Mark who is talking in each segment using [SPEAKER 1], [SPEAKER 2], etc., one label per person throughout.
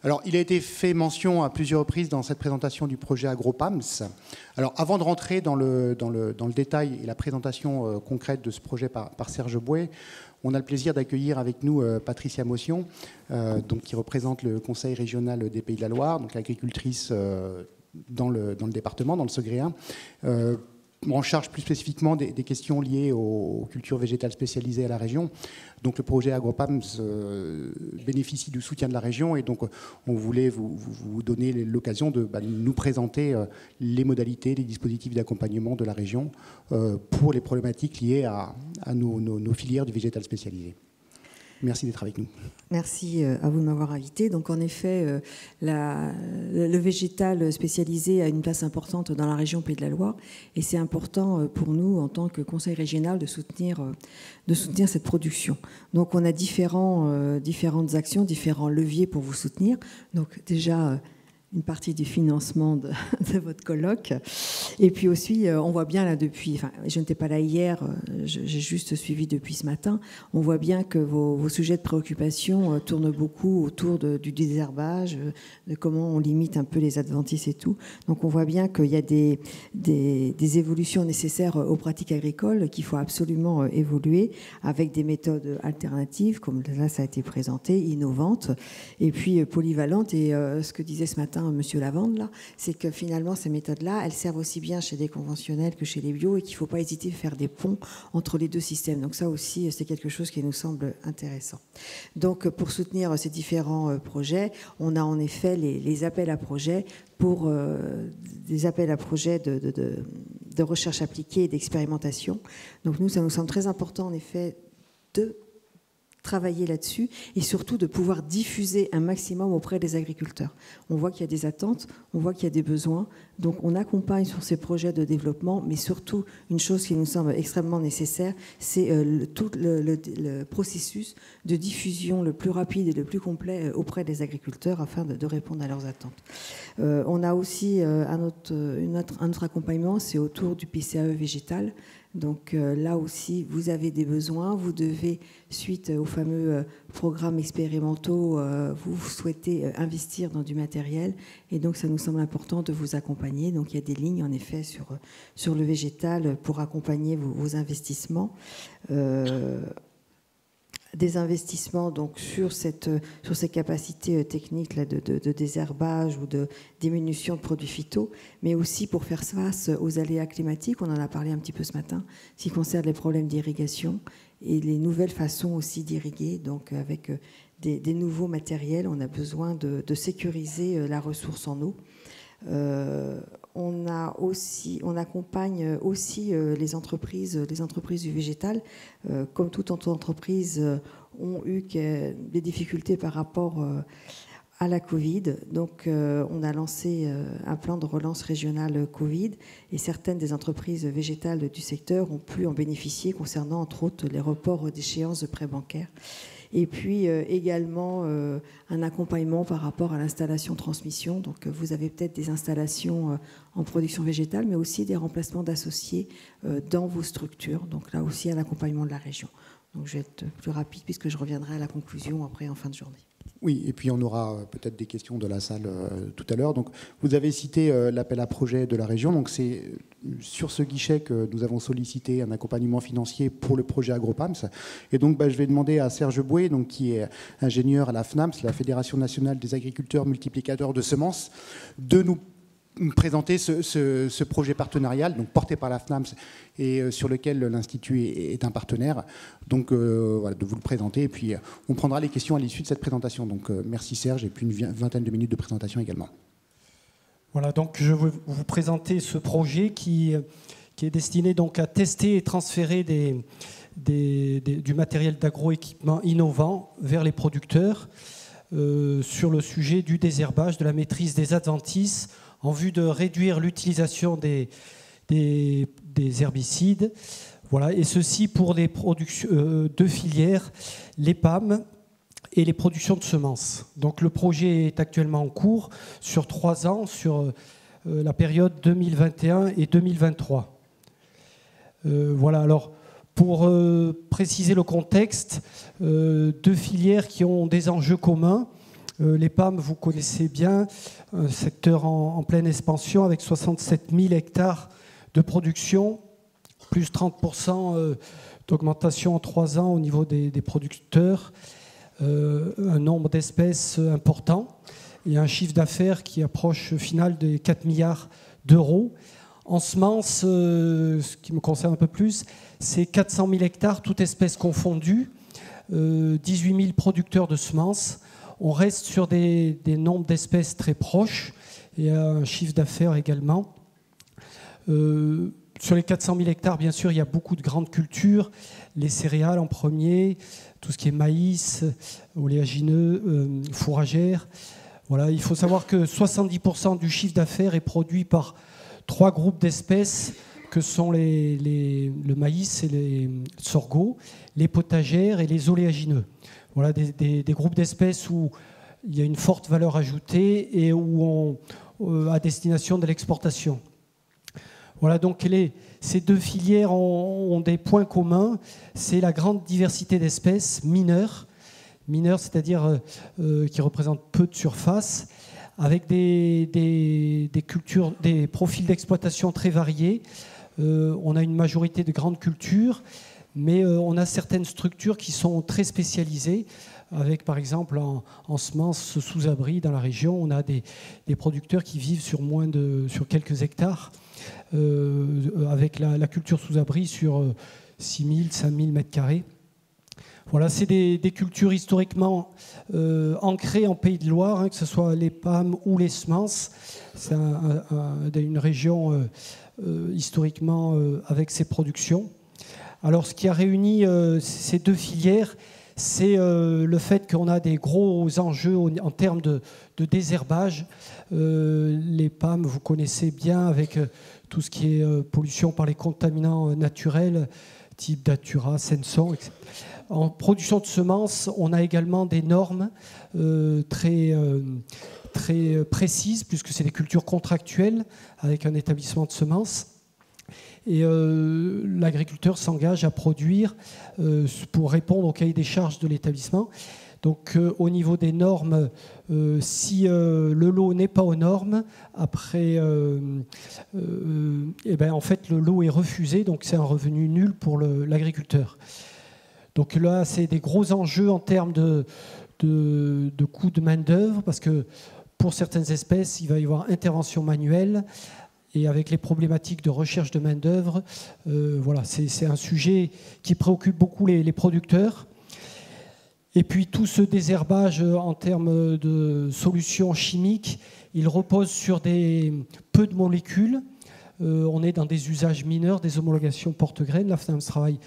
[SPEAKER 1] Alors, il a été fait mention à plusieurs reprises dans cette présentation du projet AgroPAMS. Alors, avant de rentrer dans le détail et la présentation concrète de ce projet par Serge Bouet, on a le plaisir d'accueillir avec nous Patricia Motion, qui représente le Conseil régional des Pays de la Loire, donc agricultrice dans le département, dans le Segréen, en charge plus spécifiquement des questions liées aux cultures végétales spécialisées à la région. Donc le projet AgroPAMS bénéficie du soutien de la région, et donc on voulait vous donner l'occasion de nous présenter les modalités, les dispositifs d'accompagnement de la région pour les problématiques liées à nos filières du végétal spécialisé. Merci d'être avec nous.
[SPEAKER 2] Merci à vous de m'avoir invité. Donc en effet, le végétal spécialisé a une place importante dans la région Pays de la Loire, et c'est important pour nous en tant que conseil régional de soutenir cette production. Donc on a différentes actions, différents leviers pour vous soutenir. Donc déjà une partie du financement de votre colloque. Et puis aussi, on voit bien là depuis, enfin, je n'étais pas là hier, j'ai juste suivi depuis ce matin, on voit bien que vos sujets de préoccupation tournent beaucoup autour du désherbage, de comment on limite un peu les adventices et tout. Donc on voit bien qu'il y a des évolutions nécessaires aux pratiques agricoles qu'il faut absolument évoluer avec des méthodes alternatives, comme là ça a été présenté, innovantes, et puis polyvalentes. Et ce que disait ce matin Monsieur Lavande, là, c'est que finalement ces méthodes-là, elles servent aussi bien chez des conventionnels que chez les bio, et qu'il ne faut pas hésiter à faire des ponts entre les deux systèmes. Donc ça aussi, c'est quelque chose qui nous semble intéressant. Donc pour soutenir ces différents projets, on a en effet les appels à projets pour des appels à projets de recherche appliquée et d'expérimentation. Donc nous, ça nous semble très important en effet de travailler là-dessus, et surtout de pouvoir diffuser un maximum auprès des agriculteurs. On voit qu'il y a des attentes, on voit qu'il y a des besoins, donc on accompagne sur ces projets de développement, mais surtout une chose qui nous semble extrêmement nécessaire, c'est tout le processus de diffusion le plus rapide et le plus complet auprès des agriculteurs afin de répondre à leurs attentes. On a aussi un autre accompagnement, c'est autour du PCAE végétal. Donc là aussi, vous avez des besoins, vous devez, suite aux fameux programmes expérimentaux, vous souhaitez investir dans du matériel, et donc ça nous semble important de vous accompagner. Donc il y a des lignes en effet sur le végétal pour accompagner vos investissements. Des investissements donc sur ces capacités techniques là, de désherbage ou de diminution de produits phyto, mais aussi pour faire face aux aléas climatiques. On en a parlé un petit peu ce matin, ce qui concerne les problèmes d'irrigation et les nouvelles façons aussi d'irriguer. Donc avec des nouveaux matériels, on a besoin de sécuriser la ressource en eau. On accompagne aussi les entreprises du végétal. Comme toute entreprise, ont eu des difficultés par rapport à la Covid. Donc, on a lancé un plan de relance régionale Covid, et certaines des entreprises végétales du secteur ont pu en bénéficier concernant, entre autres, les reports d'échéances de prêts bancaires. Et puis également un accompagnement par rapport à l'installation-transmission. Donc vous avez peut-être des installations en production végétale, mais aussi des remplacements d'associés dans vos structures. Donc là aussi un accompagnement de la région. Donc je vais être plus rapide puisque je reviendrai à la conclusion après en fin de journée.
[SPEAKER 1] Oui, et puis on aura peut-être des questions de la salle tout à l'heure. Donc, vous avez cité l'appel à projet de la région. Donc, c'est sur ce guichet que nous avons sollicité un accompagnement financier pour le projet AgroPAMS. Et donc, je vais demander à Serge Bouet, donc, qui est ingénieur à la FNAMS, la Fédération nationale des agriculteurs multiplicateurs de semences, de nous présenter ce projet partenarial, donc porté par la FNAMS et sur lequel l'Institut est un partenaire. Donc, voilà, de vous le présenter. Et puis, on prendra les questions à l'issue de cette présentation. Donc, merci Serge, et puis une vingtaine de minutes de présentation également.
[SPEAKER 3] Voilà, donc je vais vous présenter ce projet qui est destiné donc à tester et transférer du matériel d'agroéquipement innovant vers les producteurs sur le sujet du désherbage, de la maîtrise des adventices, en vue de réduire l'utilisation des herbicides. Voilà, et ceci pour les productions deux filières, les PAM et les productions de semences. Donc le projet est actuellement en cours sur 3 ans, sur la période 2021 et 2023. Voilà, alors pour préciser le contexte, deux filières qui ont des enjeux communs. Les PAM, vous connaissez bien, un secteur en pleine expansion avec 67 000 hectares de production, plus 30% d'augmentation en 3 ans au niveau des producteurs, un nombre d'espèces important et un chiffre d'affaires qui approche au final des 4 milliards d'euros. En semences, ce qui me concerne un peu plus, c'est 400 000 hectares, toutes espèces confondues, 18 000 producteurs de semences. On reste sur des nombres d'espèces très proches et un chiffre d'affaires également. Sur les 400 000 hectares, bien sûr, il y a beaucoup de grandes cultures, les céréales en premier, tout ce qui est maïs, oléagineux, fourragères. Voilà, il faut savoir que 70% du chiffre d'affaires est produit par 3 groupes d'espèces que sont le maïs et les sorgho, les potagères et les oléagineux. Voilà des groupes d'espèces où il y a une forte valeur ajoutée et où à destination de l'exportation. Voilà, donc ces 2 filières ont des points communs. C'est la grande diversité d'espèces mineures, c'est-à-dire qui représentent peu de surface, avec des cultures, des profils d'exploitation très variés. On a une majorité de grandes cultures, mais on a certaines structures qui sont très spécialisées, avec par exemple en semences sous abri dans la région, on a des producteurs qui vivent sur quelques hectares, avec la culture sous abri sur 6 000, 5 000 mètres carrés. Voilà, c'est des cultures historiquement ancrées en Pays de Loire, hein, que ce soit les PAM ou les semences. C'est une région historiquement avec ses productions. Alors, ce qui a réuni ces 2 filières, c'est le fait qu'on a des gros enjeux en termes de désherbage. Les PAM, vous connaissez bien, avec tout ce qui est pollution par les contaminants naturels, type datura, senson, etc. En production de semences, on a également des normes très précises, puisque c'est des cultures contractuelles avec un établissement de semences. Et l'agriculteur s'engage à produire pour répondre au cahier des charges de l'établissement. Donc au niveau des normes, si le lot n'est pas aux normes, après, en fait, le lot est refusé, donc c'est un revenu nul pour l'agriculteur. Donc là, c'est des gros enjeux en termes de coûts de main-d'œuvre, parce que pour certaines espèces, il va y avoir intervention manuelle. Et avec les problématiques de recherche de main-d'œuvre, voilà, c'est un sujet qui préoccupe beaucoup les producteurs. Et puis tout ce désherbage en termes de solutions chimiques, il repose sur peu de molécules. On est dans des usages mineurs, des homologations porte-graines. La FNAMS travaille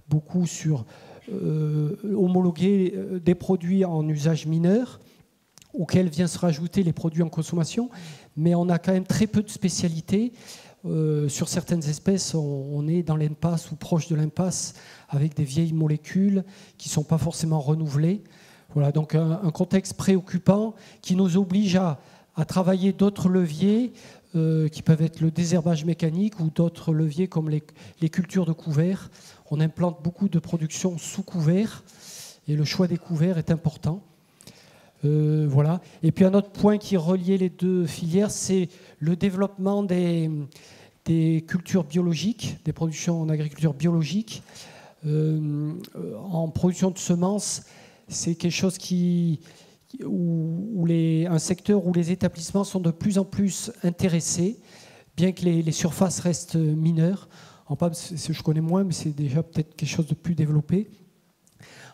[SPEAKER 3] beaucoup sur homologuer des produits en usage mineur, auxquels viennent se rajouter les produits en consommation. Mais on a quand même très peu de spécialités. Sur certaines espèces, on est dans l'impasse ou proche de l'impasse avec des vieilles molécules qui ne sont pas forcément renouvelées. Voilà, donc un contexte préoccupant qui nous oblige à travailler d'autres leviers qui peuvent être le désherbage mécanique ou d'autres leviers comme les cultures de couvert. On implante beaucoup de production sous couvert et le choix des couverts est important. Voilà. Et puis un autre point qui reliait les 2 filières, c'est le développement des cultures biologiques, des productions en agriculture biologique. En production de semences, c'est quelque chose un secteur où les établissements sont de plus en plus intéressés, bien que les surfaces restent mineures. En PAM, je connais moins, mais c'est déjà peut-être quelque chose de plus développé.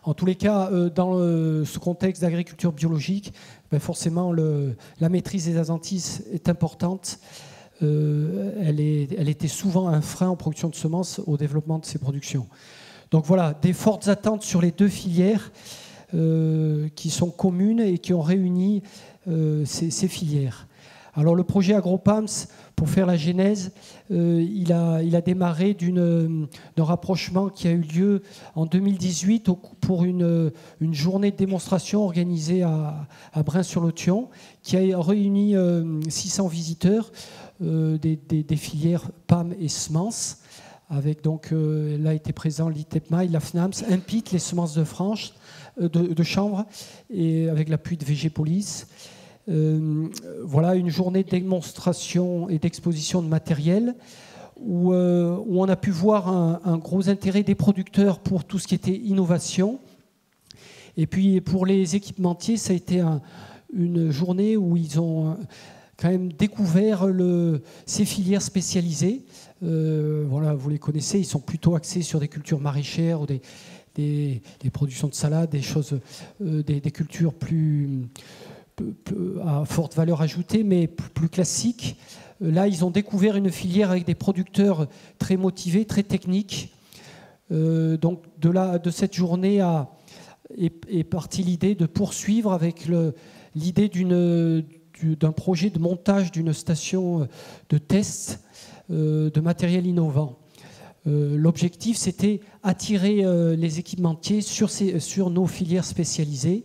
[SPEAKER 3] En tous les cas, dans ce contexte d'agriculture biologique, forcément, la maîtrise des adventices est importante. Elle était souvent un frein en production de semences au développement de ces productions. Donc voilà, des fortes attentes sur les 2 filières qui sont communes et qui ont réuni ces filières. Alors le projet AgroPAMS, pour faire la genèse, il a démarré d'un rapprochement qui a eu lieu en 2018 pour une journée de démonstration organisée à Brain-sur-Lotion, qui a réuni 600 visiteurs des filières PAM et semences. Avec donc, là était présent l'ITEPMA, la FNAMS, IMPIT, les semences de France, de chanvre, et avec l'appui de VG Police. Voilà une journée de démonstration et d'exposition de matériel où on a pu voir un gros intérêt des producteurs pour tout ce qui était innovation. Et puis pour les équipementiers, ça a été une journée où ils ont quand même découvert ces filières spécialisées. Voilà, vous les connaissez, ils sont plutôt axés sur des cultures maraîchères ou des productions de salade, des choses, des cultures plus à forte valeur ajoutée, mais plus classiques. Là, ils ont découvert une filière avec des producteurs très motivés, très techniques. Donc de cette journée est partie l'idée de poursuivre avec l'idée d'un projet de montage d'une station de test de matériel innovant. L'objectif, c'était attirer les équipementiers sur nos filières spécialisées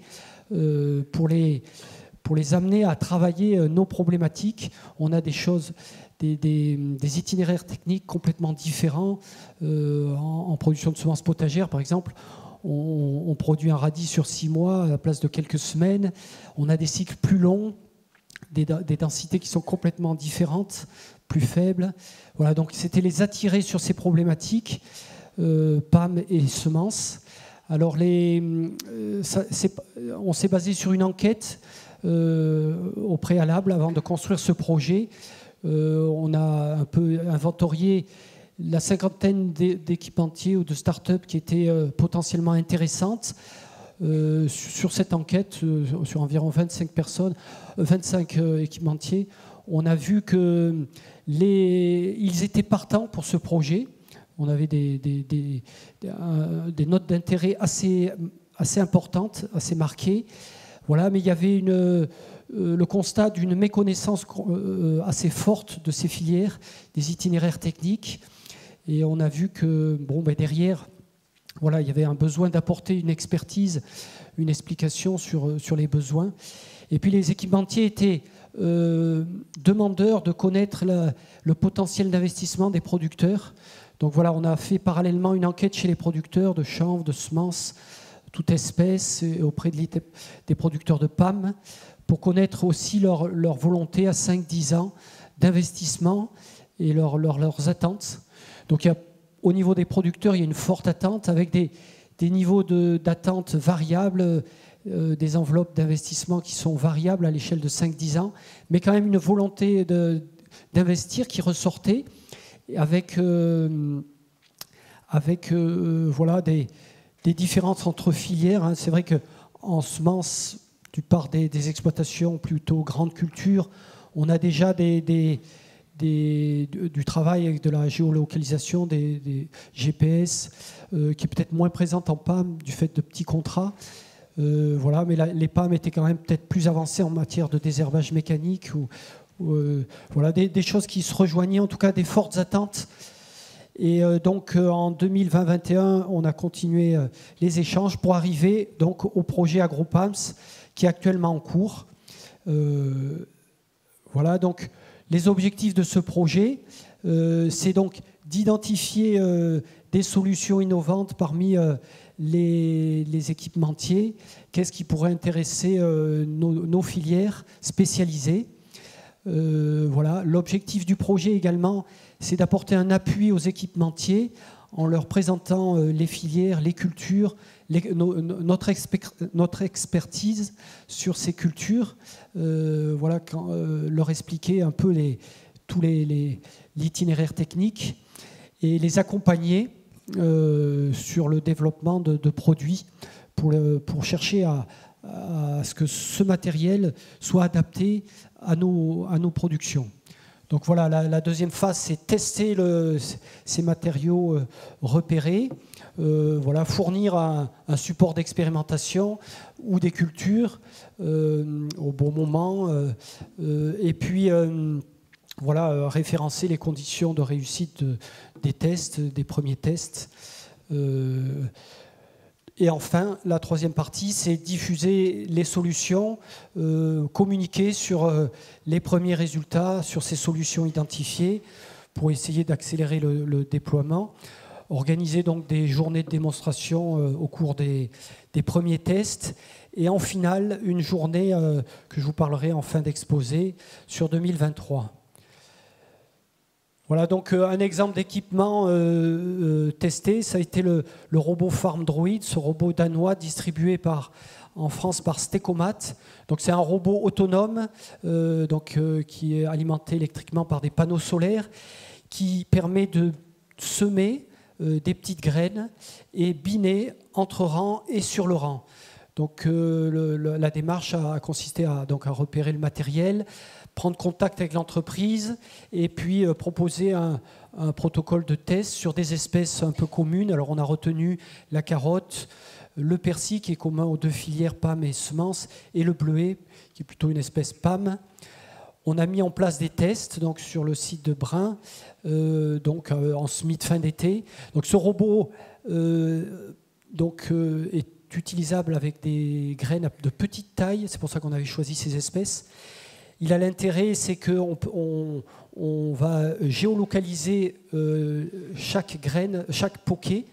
[SPEAKER 3] pour les amener à travailler nos problématiques. On a des itinéraires techniques complètement différents. En production de semences potagères, par exemple, on produit un radis sur 6 mois à la place de quelques semaines. On a des cycles plus longs, des densités qui sont complètement différentes, plus faibles. Voilà, donc c'était les attirer sur ces problématiques, PAM et semences. Alors on s'est basé sur une enquête au préalable avant de construire ce projet. On a un peu inventorié la cinquantaine d'équipementiers ou de start-up qui étaient potentiellement intéressantes. Sur cette enquête, sur environ 25 personnes, 25 équipementiers, on a vu qu'ils étaient partants pour ce projet. On avait des notes d'intérêt assez importantes, assez marquées. Voilà, mais il y avait le constat d'une méconnaissance assez forte de ces filières, des itinéraires techniques. Et on a vu que derrière, voilà, il y avait un besoin d'apporter une expertise, une explication sur les besoins. Et puis les équipementiers étaient demandeurs de connaître le potentiel d'investissement des producteurs. Donc voilà, on a fait parallèlement une enquête chez les producteurs de chanvre, de semences, toute espèce, auprès des producteurs de PAM, pour connaître aussi leur volonté à 5-10 ans d'investissement et leurs attentes. Donc au niveau des producteurs, il y a une forte attente avec des niveaux d'attente variables, des enveloppes d'investissement qui sont variables à l'échelle de 5-10 ans, mais quand même une volonté d'investir qui ressortait avec voilà, des différences entre filières. Hein. C'est vrai qu'en semences, du part des exploitations plutôt grandes cultures, on a déjà du travail avec de la géolocalisation, des GPS, qui est peut-être moins présente en PAM du fait de petits contrats. Voilà, mais les PAM étaient quand même peut-être plus avancées en matière de désherbage mécanique voilà, des choses qui se rejoignaient, en tout cas des fortes attentes. Et donc en 2020-2021, on a continué les échanges pour arriver donc au projet AgroPAMS qui est actuellement en cours. Voilà, donc les objectifs de ce projet, c'est donc d'identifier des solutions innovantes parmi les équipementiers. Qu'est-ce qui pourrait intéresser nos filières spécialisées? Voilà. L'objectif du projet également, c'est d'apporter un appui aux équipementiers en leur présentant les filières, les cultures, notre expertise sur ces cultures. Voilà, leur expliquer un peu tout l'itinéraire technique et les accompagner sur le développement de produits pour chercher à ce que ce matériel soit adapté à nos productions. Donc voilà, la deuxième phase, c'est tester ces matériaux repérés, voilà, fournir un support d'expérimentation ou des cultures au bon moment, et puis voilà, référencer les conditions de réussite des tests, des premiers tests. Et enfin, la troisième partie, c'est diffuser les solutions, communiquer sur les premiers résultats, sur ces solutions identifiées pour essayer d'accélérer le déploiement. organisé donc des journées de démonstration au cours des premiers tests. Et en finale, une journée que je vous parlerai en fin d'exposé sur 2023. Voilà donc un exemple d'équipement testé, ça a été le robot FarmDroid, ce robot danois distribué en France par Stecomat. Donc c'est un robot autonome qui est alimenté électriquement par des panneaux solaires qui permet de semer des petites graines et biner entre rangs et sur le rang. Donc la démarche a consisté à repérer le matériel, prendre contact avec l'entreprise et puis proposer un protocole de test sur des espèces un peu communes. Alors on a retenu la carotte, le persil qui est commun aux deux filières PAM et semences et le bleuet qui est plutôt une espèce PAM. On a mis en place des tests donc, sur le site de Brin en fin d'été. Donc ce robot est utilisable avec des graines de petite taille, c'est pour ça qu'on avait choisi ces espèces. Il a l'intérêt, c'est qu'on va géolocaliser chaque graine, chaque poquet,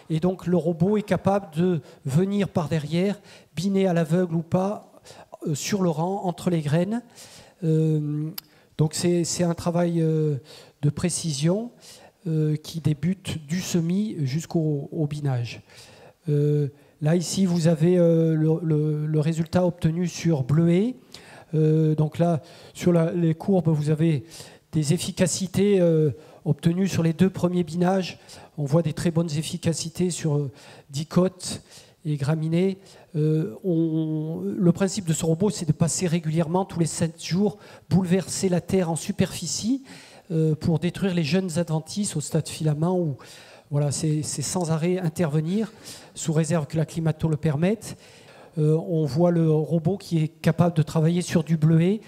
[SPEAKER 3] et donc le robot est capable de venir par derrière, biner à l'aveugle ou pas, sur le rang, entre les graines. Donc c'est un travail de précision qui débute du semis jusqu'au binage. Là, ici, vous avez le résultat obtenu sur bleuet. Donc là, sur les courbes, vous avez des efficacités obtenues sur les 2 premiers binages. On voit des très bonnes efficacités sur dicotes et graminées. Le principe de ce robot, c'est de passer régulièrement, tous les 7 jours, bouleverser la terre en superficie pour détruire les jeunes adventices au stade filament où voilà, c'est sans arrêt intervenir, sous réserve que la climato le permette. On voit le robot qui est capable de travailler sur du bleuet.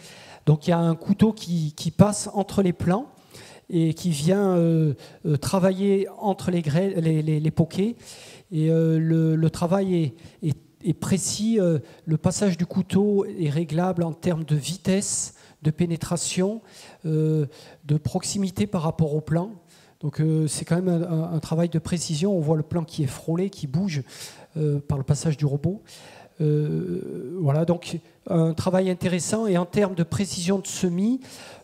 [SPEAKER 3] Donc il y a un couteau qui passe entre les plants et qui vient travailler entre les poquets. Et le travail est précis. Le passage du couteau est réglable en termes de vitesse, de pénétration, de proximité par rapport au plant. Donc c'est quand même un travail de précision. On voit le plant qui est frôlé, qui bouge par le passage du robot. Voilà, donc un travail intéressant. Et en termes de précision de semis,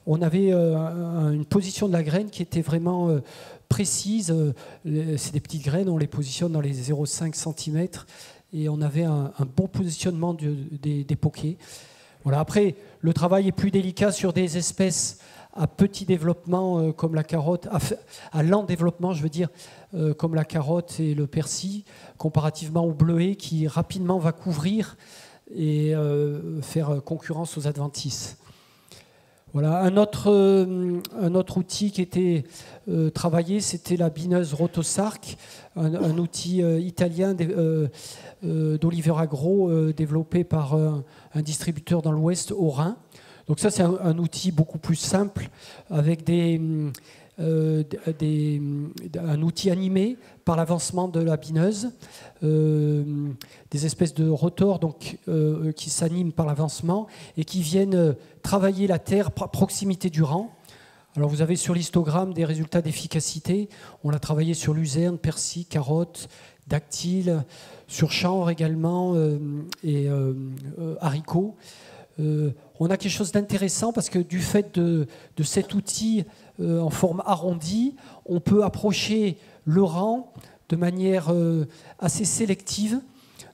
[SPEAKER 3] on avait une position de la graine qui était vraiment précise. C'est des petites graines, on les positionne dans les 0,5 cm et on avait un bon positionnement des poquets. Voilà. Après, le travail est plus délicat sur des espèces à petit développement comme la carotte, à lent développement, je veux dire, comme la carotte et le persil, comparativement au bleuet qui rapidement va couvrir et faire concurrence aux adventices. Voilà. Un autre outil qui était travaillé, c'était la bineuse Rotosarc, un outil italien d'Oliver Agro développé par un distributeur dans l'Ouest, au Rhin. Donc ça, c'est un outil beaucoup plus simple avec un outil animé par l'avancement de la bineuse, des espèces de rotors qui s'animent par l'avancement et qui viennent travailler la terre à proximité du rang. Alors vous avez sur l'histogramme des résultats d'efficacité. On l'a travaillé sur luzerne, persil, carotte, dactyle, sur chanvre également et haricots. On a quelque chose d'intéressant parce que du fait de cet outil en forme arrondie, on peut approcher le rang de manière assez sélective.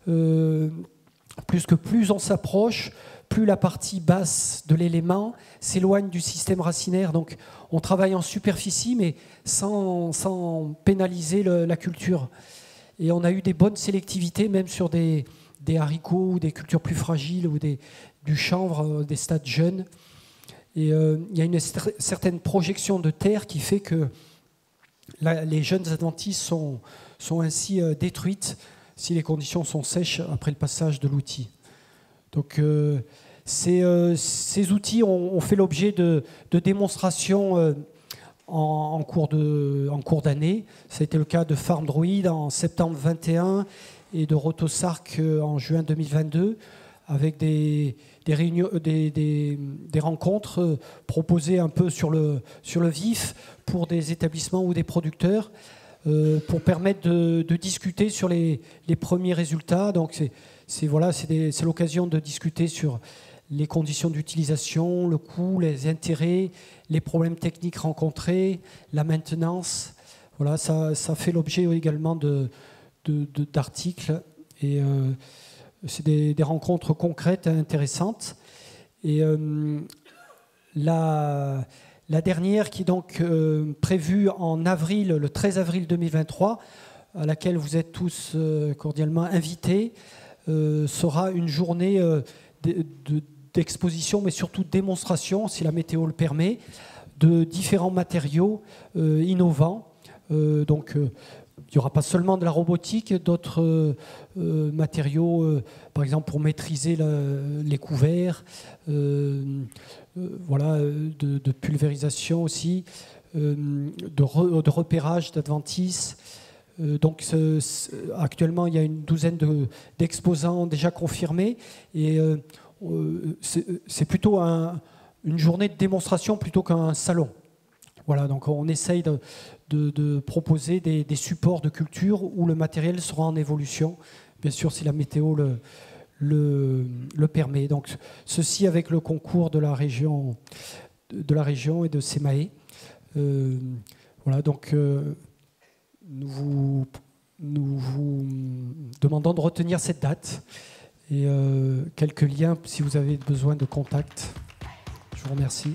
[SPEAKER 3] Plus on s'approche, plus la partie basse de l'élément s'éloigne du système racinaire. Donc on travaille en superficie mais sans pénaliser la culture. Et on a eu des bonnes sélectivités même sur des haricots ou des cultures plus fragiles ou du chanvre, des stades jeunes. Et il y a une certaine projection de terre qui fait que les jeunes adventices sont ainsi détruites si les conditions sont sèches après le passage de l'outil. Donc ces outils ont fait l'objet de démonstrations en cours d'année. Ça a été le cas de FarmDroid en septembre 2021 et de Rotosarc en juin 2022, avec des réunions, des rencontres proposées un peu sur le vif pour des établissements ou des producteurs pour permettre de discuter sur les premiers résultats. Donc c'est l'occasion de discuter sur les conditions d'utilisation, le coût, les intérêts, les problèmes techniques rencontrés, la maintenance. Voilà, ça fait l'objet également d'articles et c'est des rencontres concrètes intéressantes. Et la dernière, qui est donc prévue en avril, le 13 avril 2023, à laquelle vous êtes tous cordialement invités, sera une journée d'exposition, mais surtout de démonstration, si la météo le permet, de différents matériaux innovants. Donc, il n'y aura pas seulement de la robotique, d'autres matériaux, par exemple pour maîtriser les couverts, voilà, de pulvérisation aussi, de repérage d'adventices. Donc actuellement, il y a une douzaine d'exposants déjà confirmés et c'est plutôt une journée de démonstration plutôt qu'un salon. Voilà, donc on essaye de proposer des supports de culture où le matériel sera en évolution, bien sûr si la météo le permet. Donc ceci avec le concours de la région et de SEMAE. Voilà, donc nous vous demandons de retenir cette date et quelques liens si vous avez besoin de contact. Je vous remercie.